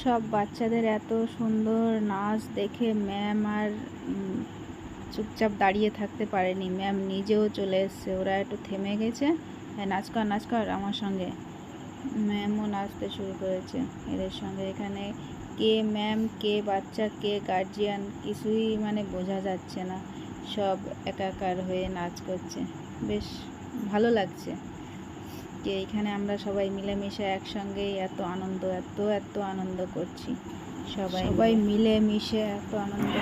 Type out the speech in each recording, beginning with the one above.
সব বাচ্চাদের এত সুন্দর নাচ দেখে ম্যাম আর চুপচাপ দাঁড়িয়ে থাকতে পারেনি। ম্যাম নিজেও চলে এসছে। ওরা একটু থেমে গেছে, নাচ কর নাচ কর আমার সঙ্গে। ম্যামও নাচতে শুরু করেছে এদের সঙ্গে। এখানে কে ম্যাম, কে বাচ্চা, কে গার্জিয়ান কিছুই মানে বোঝা যাচ্ছে না। সব একাকার হয়ে নাচ করছে, বেশ ভালো লাগছে। যে এখানে আমরা সবাই মিলেমিশে একসঙ্গেই এত আনন্দ এত আনন্দ করছি। সবাই মিলেমিশে এত আনন্দ।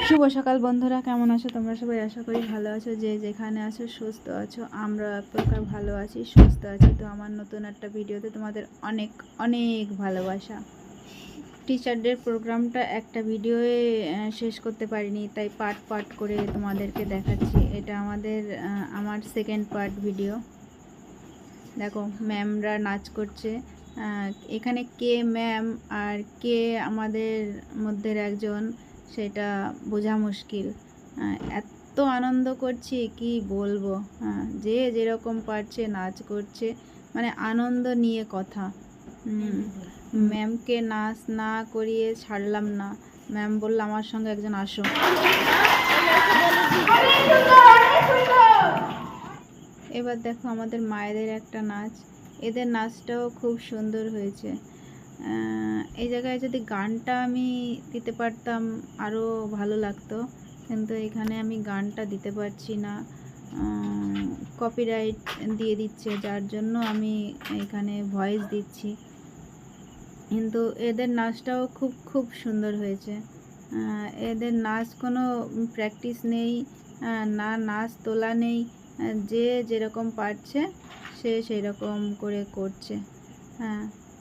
শুভ সকাল বন্ধুরা, কেমন আছো তোমরা সবাই? আশা করি ভালো আছো। যে যেখানে আছো সুস্থ আছো। আমরা এক প্রকার ভালো আছি, সুস্থ আছি। তো আমার নতুন একটা ভিডিওতে তোমাদের অনেক অনেক ভালোবাসা। টিচার ডের প্রোগ্রামটা একটা ভিডিওয়ে শেষ করতে পারিনি, তাই পার্ট করে তোমাদেরকে দেখাচ্ছি। এটা আমার সেকেন্ড পার্ট ভিডিও। দেখো ম্যামরা নাচ করছে। এখানে কে ম্যাম আর কে আমাদের মধ্যের একজন সেটা বোঝা মুশকিল। এত আনন্দ করছি কি বলবো। যে যেরকম পারছে নাচ করছে, মানে আনন্দ নিয়ে কথা। ম্যামকে নাচ না করিয়ে ছাড়লাম না। ম্যাম বলল আমার সঙ্গে একজন আসো। এবার দেখো আমাদের মায়েদের একটা নাচ। এদের নাচটাও খুব সুন্দর হয়েছে। এই জায়গায় যদি গানটা আমি দিতে পারতাম আরও ভালো লাগতো, কিন্তু এখানে আমি গানটা দিতে পারছি না। কপিরাইট দিয়ে দিচ্ছে, যার জন্য আমি এখানে ভয়েস দিচ্ছি। কিন্তু এদের নাচটাও খুব সুন্দর হয়েছে। এদের নাচ কোনো প্র্যাকটিস নেই, না নাচ তোলা নেই। যে যেরকম পারছে সে সেই রকম করে করছে।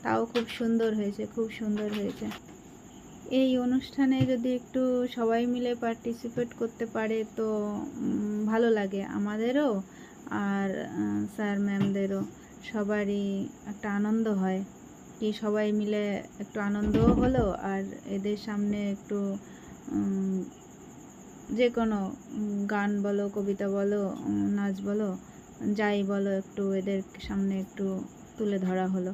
তাও খুব সুন্দর হয়েছে। এই অনুষ্ঠানে যদি একটু সবাই মিলে পার্টিসিপেট করতে পারে তো ভালো লাগে আমাদেরও, আর স্যার ম্যামদেরও সবারই একটা আনন্দ হয়। কি সবাই মিলে একটু আনন্দও হলো, আর এদের সামনে একটু যে কোনো গান বলো, কবিতা বলো, নাচ বলো, যাই বলো, একটু এদের সামনে একটু তুলে ধরা হলো।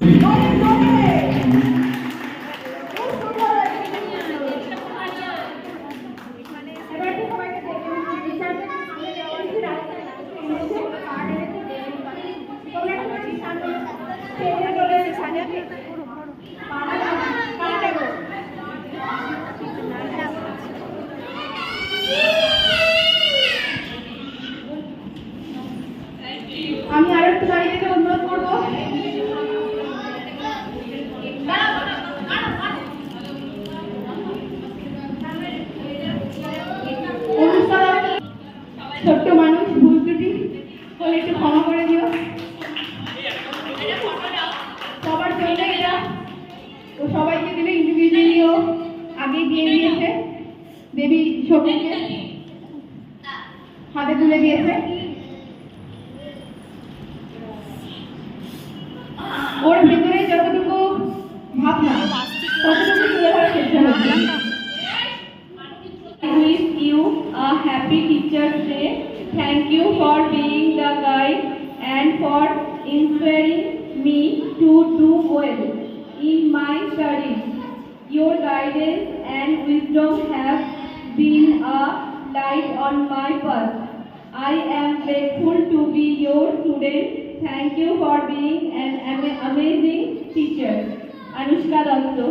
আমি আরো একটু দাঁড়িয়ে থেকে অনুরোধ করবো, ছোট্ট মানুষ ভুল ত্রুটি হলে একটু ক্ষমা করে দিও। সবার জন্য এটা তো সবাইকে দিলে ইন্ডিভিজুয়ালিও আগে দিয়ে দিয়েছে। দেবী সবুজকে হাতে তুলে দিয়েছে। ওর ভেতরে যতটুকু ভাবনা ততটুকু তুলে ধরার চেষ্টা করছি। I wish you a happy Teachers Day. Thank you for being the guide and for inspiring me to do well in my studies. Your guidance and wisdom have been a light on my path. I am grateful to be your student. Thank you for being an amazing teacher. Anushka Datta.